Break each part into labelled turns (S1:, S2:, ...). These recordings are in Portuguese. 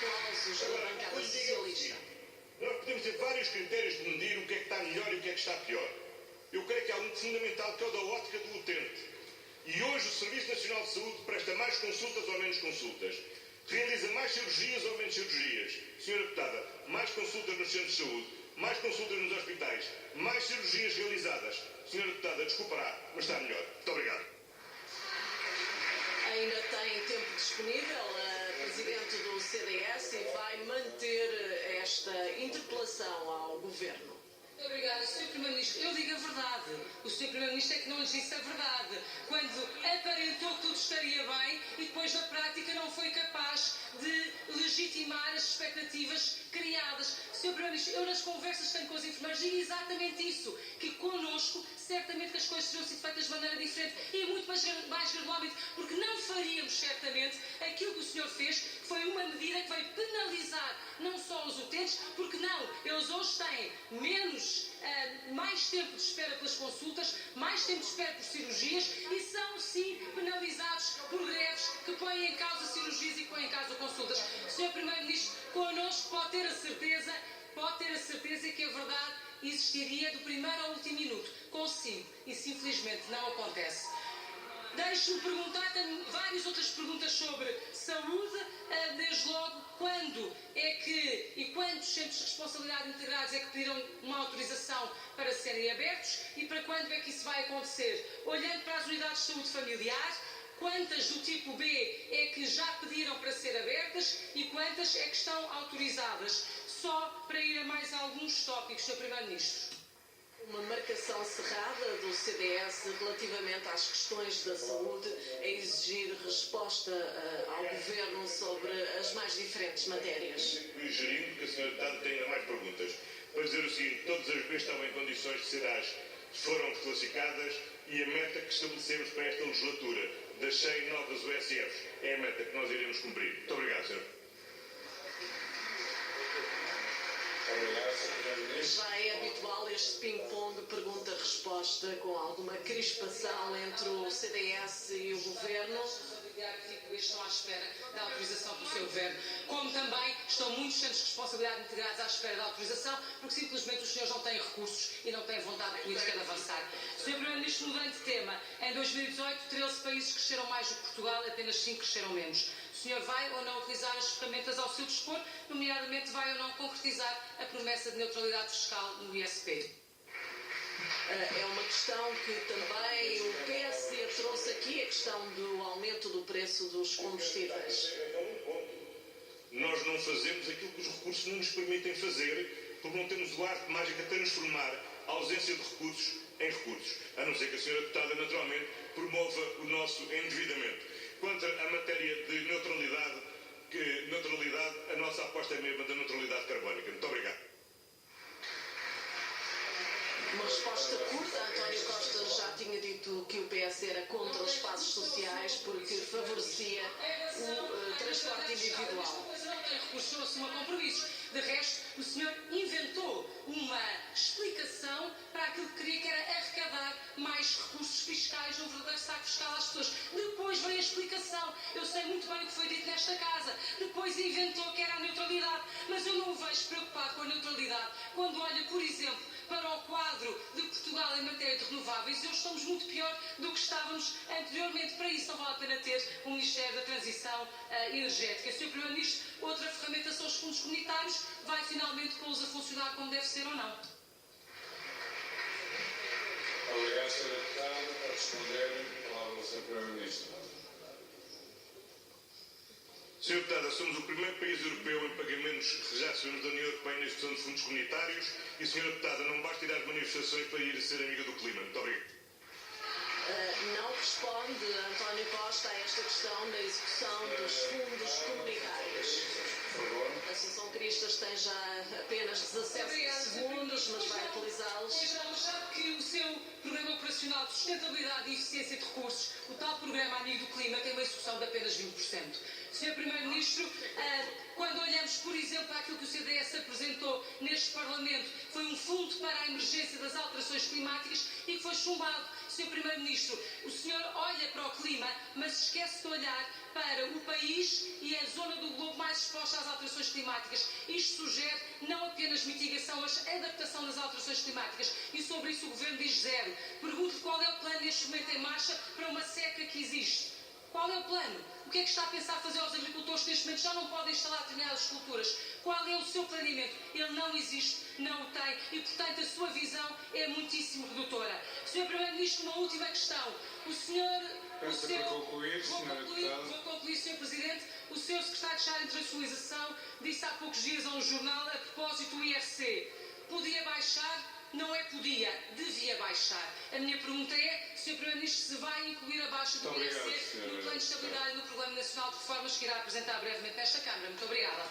S1: aplausos da bancada socialista.
S2: Nós podemos ter vários critérios de medir o que é que está melhor e o que é que está pior. Eu creio que há um fundamental que é o da ótica do utente. E hoje o Serviço Nacional de Saúde presta mais consultas ou menos consultas. Realiza mais cirurgias ou menos cirurgias. Senhora Deputada, mais consultas nos centros de saúde, mais consultas nos hospitais, mais cirurgias realizadas. Senhora Deputada, desculpará, mas está melhor. Muito obrigado.
S1: Ainda tem tempo disponível a Presidente do CDS e vai manter esta interpelação ao Governo.
S3: Muito obrigada, Sr. Primeiro-Ministro. Eu digo a verdade. O Sr. Primeiro-Ministro é que não lhes disse a verdade. Quando aparentou que tudo estaria bem e depois, na prática, não foi capaz de legitimar as expectativas criadas. Sr. Primeiro-Ministro, eu nas conversas que tenho com os enfermeiros digo exatamente isso, que connosco certamente que as coisas teriam sido feitas de maneira diferente e muito mais gradualmente, porque não faríamos certamente aquilo que o senhor fez, que foi uma medida que veio penalizar não só os utentes, porque não, eles hoje têm mais tempo de espera pelas consultas, mais tempo de espera por cirurgias e são sim penalizados por greves que põem em causa cirurgias e põem em causa consultas. Sr. Primeiro-Ministro, connosco pode ter a certeza que a verdade existiria do primeiro ao último minuto. Consigo. Isso infelizmente não acontece. Deixe-me perguntar, tenho várias outras perguntas sobre saúde, desde logo, quando é que e quantos centros de responsabilidade integrados é que pediram uma autorização para serem abertos e para quando é que isso vai acontecer? Olhando para as unidades de saúde familiar, quantas do tipo B é que já pediram para ser abertas e quantas é que estão autorizadas? Só para ir a mais alguns tópicos, Sr. Primeiro-Ministro.
S1: Uma marcação cerrada do CDS relativamente às questões da saúde, a exigir resposta ao Governo sobre as mais diferentes matérias.
S2: Sugerindo que a senhora Deputada tenha mais perguntas. Para dizer o seguinte, todas as vezes estavam em condições de ser foram reclassificadas e a meta que estabelecemos para esta legislatura das 100 novas USFs é a meta que nós iremos cumprir. Muito obrigado, senhor.
S1: Já é habitual este ping-pong pergunta-resposta com alguma crispação entre o CDS e o Governo.
S3: Estão à espera da autorização do seu Governo. Como também estão muitos centros de responsabilidade integrados à espera da autorização, porque simplesmente os senhores não têm recursos e não têm vontade política de avançar. Sr. Primeiro-Ministro, mudando de tema, em 2018, 13 países cresceram mais do que Portugal, apenas 5 cresceram menos. O senhor vai ou não utilizar as ferramentas ao seu dispor, nomeadamente vai ou não concretizar a promessa de neutralidade fiscal no ISP?
S1: É uma questão que também o PSD trouxe aqui, a questão do aumento do preço dos combustíveis.
S2: Nós não fazemos aquilo que os recursos não nos permitem fazer, porque não temos o arte mágico de transformar a ausência de recursos em recursos, a não ser que a senhora Deputada, naturalmente, promova o nosso endividamento. Quanto à matéria de neutralidade, a nossa aposta é mesmo da neutralidade carbónica. Muito obrigado.
S1: Uma resposta curta. António Costa já tinha dito que o PS era contra os espaços sociais porque favorecia o transporte individual.
S3: Recursos a compromissos. De resto, o senhor inventou uma explicação para aquilo que queria, que era arrecadar mais recursos fiscais, um verdadeiro saco fiscal às pessoas. Depois veio a explicação. Eu sei muito bem o que foi dito nesta casa. Depois inventou que era a neutralidade. Mas eu não o vejo preocupado com a neutralidade quando olha, por exemplo, para o quadro de Portugal em matéria de renováveis. Hoje estamos muito pior do que estávamos anteriormente. Para isso não vale a pena ter um Ministério da Transição Energética. Sr. Primeiro-Ministro, outra ferramenta são os fundos comunitários. Vai finalmente pô-los a funcionar como deve ser ou não?
S4: Obrigado, Sr. Deputado. Para responder, palavra ao Sr. Primeiro-Ministro.
S2: Sr. Deputada, somos o primeiro país europeu em pagamentos que já recebemos da União Europeia na execução de fundos comunitários e, Sra. Deputada, não basta ir às manifestações para ir ser amiga do clima. Muito obrigado.
S1: Não responde António Costa a esta questão da execução dos fundos comunitários. A Associação Cristas tem já apenas 17 segundos, mas vai utilizá-los.
S3: Sabe que o seu Programa Operacional de Sustentabilidade e Eficiência de Recursos, o tal Programa Amigo do Clima, tem uma execução de apenas 20%. Sr. Primeiro-Ministro, quando olhamos, por exemplo, para aquilo que o CDS apresentou neste Parlamento, foi um fundo para a emergência das alterações climáticas e que foi chumbado. Sr. Primeiro-Ministro, o senhor olha para o clima, mas esquece de olhar para o país e a zona do globo mais exposta resposta às alterações climáticas. Isto sugere não apenas mitigação, mas adaptação das alterações climáticas. E sobre isso o Governo diz zero. Pergunto-lhe qual é o plano neste momento em marcha para uma seca que existe. Qual é o plano? O que é que está a pensar fazer aos agricultores que neste momento já não podem instalar determinadas culturas? Qual é o seu planeamento? Ele não existe, não o tem e, portanto, a sua visão é muitíssimo redutora. Sr. Primeiro-Ministro, uma última questão. O senhor...
S4: Peço para concluir,
S3: Vou concluir, Sr. Presidente. O seu secretário-geral de Internacionalização disse há poucos dias a um jornal, a propósito do IRC, podia baixar... Não é podia, devia baixar. A minha pergunta é, Sr. Primeiro-Ministro, se vai incluir a baixa do IRC no Plano de Estabilidade e no Programa Nacional de Reformas que irá apresentar brevemente nesta Câmara. Muito obrigada.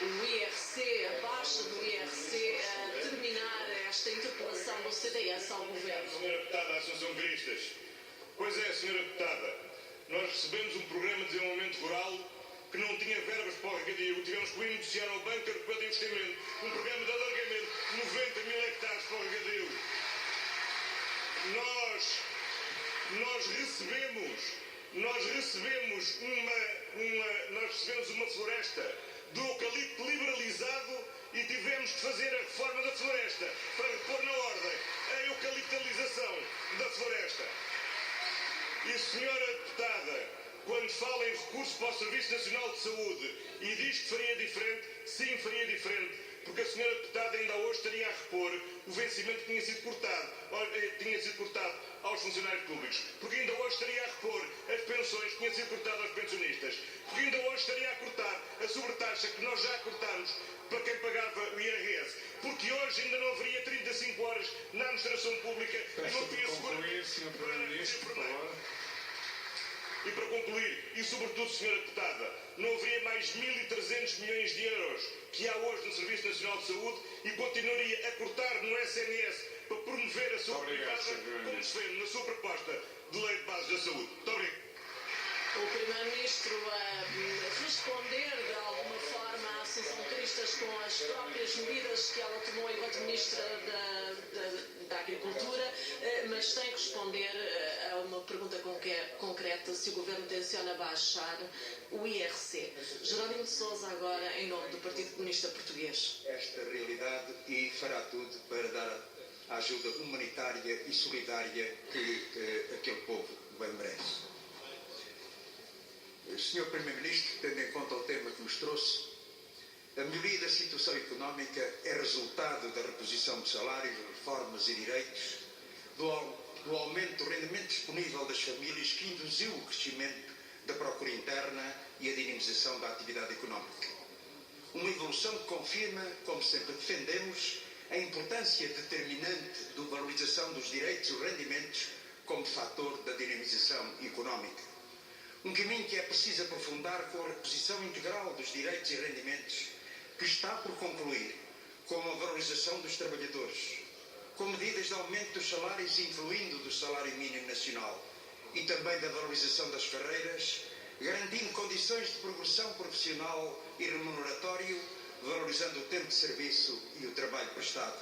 S1: O IRC, a baixa do IRC, a terminar esta interpelação do CDS ao Governo.
S2: Senhora Deputada Assunção Cristas. Pois é, Senhora Deputada. Nós recebemos um programa de desenvolvimento rural que não tinha verbas para o regadio. Tivemos que negociar ao Banco Europeu de Investimento um programa de alargamento de 90 mil hectares para o regadio. Nós recebemos uma floresta do eucalipto liberalizado e tivemos que fazer a reforma da floresta para pôr na ordem a eucaliptalização da floresta. E, Senhora Deputada, quando fala em recurso para o Serviço Nacional de Saúde e diz que faria diferente, sim, faria diferente, porque a senhora deputada ainda hoje estaria a repor o vencimento que tinha sido cortado aos funcionários públicos, porque ainda hoje estaria a repor as pensões que tinham sido cortadas aos pensionistas, porque ainda hoje estaria a cortar a sobretaxa que nós já cortámos para quem pagava o IRS, porque hoje ainda não haveria 35 horas na administração pública e não havia
S4: Sr. Primeiro-Ministro, por favor.
S2: E para concluir, e sobretudo, Sra. Deputada, não haveria mais 1.300 milhões de euros que há hoje no Serviço Nacional de Saúde e continuaria a cortar no SNS para promover a saúde privada, como se fez na sua proposta de lei de base da saúde. Muito obrigado.
S1: O Primeiro-Ministro a responder de alguma forma à Assunção Cristas com as próprias medidas que ela tomou enquanto Ministra da Agricultura, mas sem responder a uma pergunta concreta se o Governo tenciona baixar o IRC. Jerónimo de Sousa agora em nome do Partido Comunista Português.
S5: Esta realidade e fará tudo para dar a ajuda humanitária e solidária que aquele povo bem merece. Senhor Primeiro-Ministro, tendo em conta o tema que nos trouxe, a melhoria da situação económica é resultado da reposição de salários, reformas e direitos, do aumento do rendimento disponível das famílias que induziu o crescimento da procura interna e a dinamização da atividade económica. Uma evolução que confirma, como sempre defendemos, a importância determinante da valorização dos direitos e rendimentos como fator da dinamização económica. Um caminho que é preciso aprofundar com a reposição integral dos direitos e rendimentos, que está por concluir com a valorização dos trabalhadores, com medidas de aumento dos salários incluindo do salário mínimo nacional e também da valorização das carreiras, garantindo condições de progressão profissional e remuneratório, valorizando o tempo de serviço e o trabalho prestado.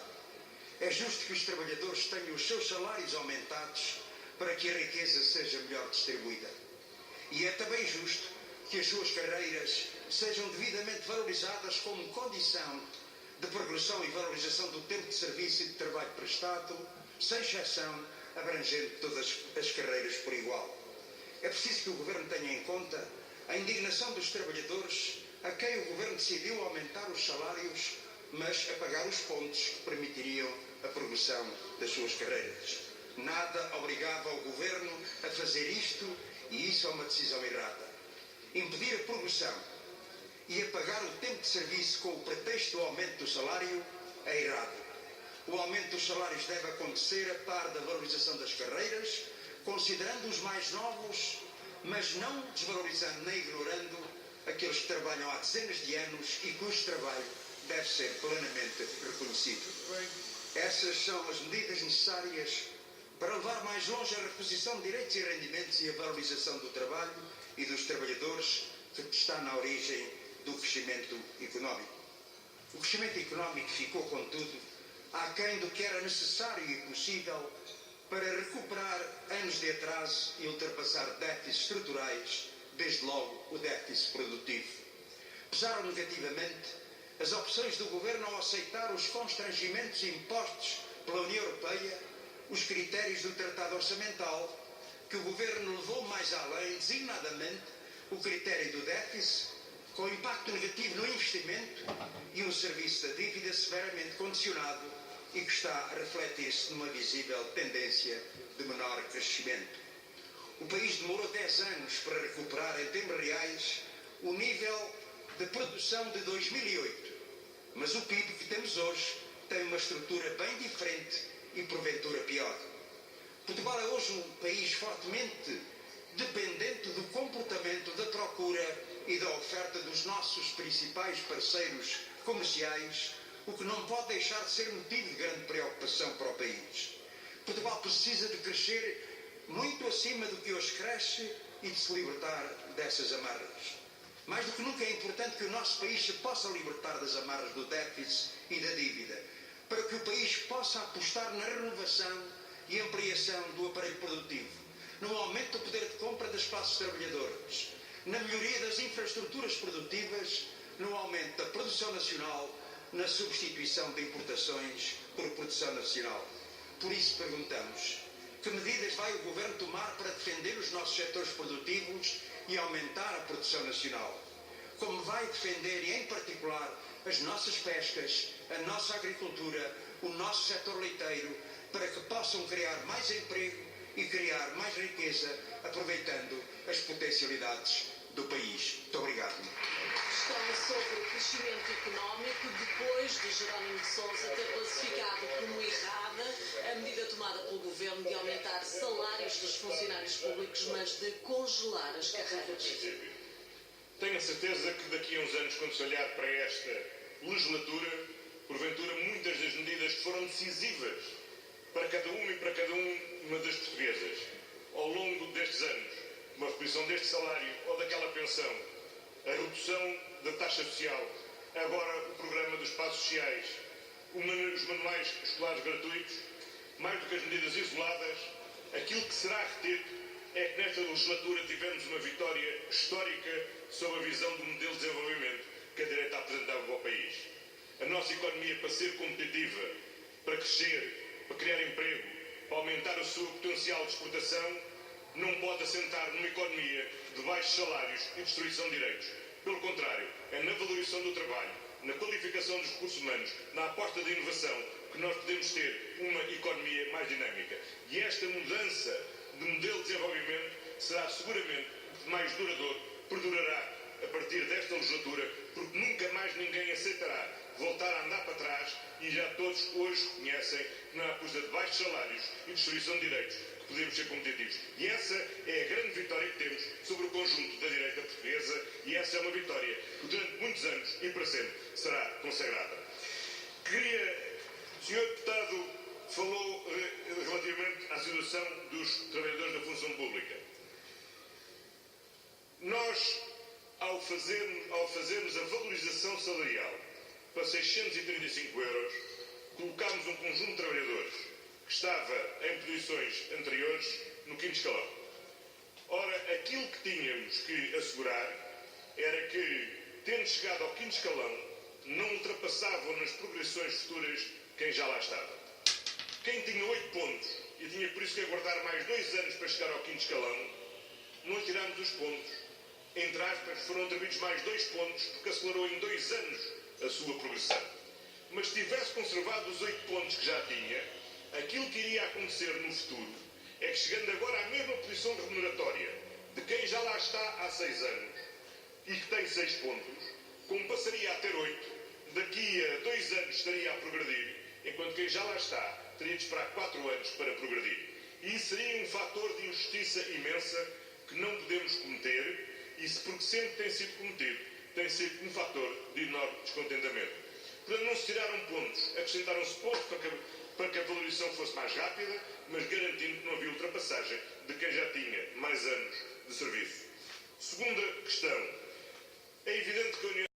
S5: É justo que os trabalhadores tenham os seus salários aumentados para que a riqueza seja melhor distribuída. E é também justo que as suas carreiras sejam devidamente valorizadas como condição de progressão e valorização do tempo de serviço e de trabalho prestado, sem exceção, abrangendo todas as carreiras por igual. É preciso que o Governo tenha em conta a indignação dos trabalhadores a quem o Governo decidiu aumentar os salários, mas apagar os pontos que permitiriam a progressão das suas carreiras. Nada obrigava o Governo a fazer isto e isso é uma decisão errada. Impedir a progressão e apagar o tempo de serviço com o pretexto do aumento do salário é errado. O aumento dos salários deve acontecer a par da valorização das carreiras, considerando os mais novos, mas não desvalorizando nem ignorando aqueles que trabalham há dezenas de anos e cujo trabalho deve ser plenamente reconhecido. Essas são as medidas necessárias para levar mais longe a reposição de direitos e rendimentos e a valorização do trabalho e dos trabalhadores que está na origem do crescimento económico. O crescimento económico ficou, contudo, aquém do que era necessário e possível para recuperar anos de atraso e ultrapassar déficits estruturais, desde logo o déficit produtivo. Pesaram negativamente as opções do Governo ao aceitar os constrangimentos impostos pela União Europeia, os critérios do Tratado Orçamental, que o Governo levou mais além, designadamente o critério do déficit, com impacto negativo no investimento e um serviço da dívida severamente condicionado e que está a refletir-se numa visível tendência de menor crescimento. O país demorou 10 anos para recuperar, em termos reais, o nível de produção de 2008, mas o PIB que temos hoje tem uma estrutura bem diferente e porventura pior. Portugal é hoje um país fortemente dependente do comportamento da procura e da oferta dos nossos principais parceiros comerciais, o que não pode deixar de ser motivo de grande preocupação para o país. Portugal precisa de crescer muito acima do que hoje cresce e de se libertar dessas amarras. Mais do que nunca é importante que o nosso país se possa libertar das amarras do déficit e da dívida, para que o país possa apostar na renovação e ampliação do aparelho produtivo, no aumento do poder de compra das classes trabalhadoras, na melhoria das infraestruturas produtivas, no aumento da produção nacional, na substituição de importações por produção nacional. Por isso perguntamos, que medidas vai o Governo tomar para defender os nossos setores produtivos e aumentar a produção nacional? Como vai defender, e em particular, as nossas pescas, a nossa agricultura, o nosso setor leiteiro, para que possam criar mais emprego e criar mais riqueza, aproveitando as potencialidades do país. Muito obrigado.
S1: Questão sobre o crescimento económico, depois de Jerónimo de Sousa ter classificado como errada a medida tomada pelo Governo de aumentar salários dos funcionários públicos, mas de congelar as carreiras.
S2: Tenho a certeza que daqui a uns anos, quando se olhar para esta legislatura, porventura muitas das medidas que foram decisivas para cada uma e para cada uma das portuguesas, ao longo destes anos, uma reposição deste salário ou daquela pensão, a redução da taxa social, agora o programa dos passos sociais, os manuais escolares gratuitos, mais do que as medidas isoladas, aquilo que será retido é que nesta legislatura tivemos uma vitória histórica sobre a visão do modelo de desenvolvimento que a direita apresentava ao país. A nossa economia, para ser competitiva, para crescer, para criar emprego, para aumentar o seu potencial de exportação, não pode assentar numa economia de baixos salários e destruição de direitos. Pelo contrário, é na valorização do trabalho, na qualificação dos recursos humanos, na aposta de inovação, que nós podemos ter uma economia mais dinâmica. E esta mudança de modelo de desenvolvimento será seguramente mais duradouro, perdurará a partir desta legislatura, porque nunca mais ninguém aceitará voltar a andar para trás, e já todos hoje reconhecem que não há custa de baixos salários e destruição de direitos que podemos ser competitivos. E essa é a grande vitória que temos sobre o conjunto da direita portuguesa, e essa é uma vitória que durante muitos anos e para sempre será consagrada. O Sr. Deputado falou relativamente à situação dos trabalhadores da função pública. Nós, ao fazermos a valorização salarial para 635 euros, colocámos um conjunto de trabalhadores que estava em posições anteriores no quinto escalão. Ora, aquilo que tínhamos que assegurar era que, tendo chegado ao quinto escalão, não ultrapassavam nas progressões futuras quem já lá estava. Quem tinha 8 pontos e tinha por isso que aguardar mais 2 anos para chegar ao quinto escalão, não tirámos os pontos. Entre aspas, foram atribuídos mais 2 pontos porque acelerou em 2 anos a sua progressão. Mas se tivesse conservado os 8 pontos que já tinha, aquilo que iria acontecer no futuro é que, chegando agora à mesma posição remuneratória de quem já lá está há 6 anos e que tem 6 pontos, como passaria a ter 8, daqui a 2 anos estaria a progredir, enquanto quem já lá está teria de esperar 4 anos para progredir. E isso seria um fator de injustiça imensa que não podemos cometer, e porque sempre tem sido cometido, tem sido um fator de enorme descontentamento. Portanto, não se tiraram pontos, acrescentaram-se pontos para que a valorização fosse mais rápida, mas garantindo que não havia ultrapassagem de quem já tinha mais anos de serviço. Segunda questão. É evidente que a União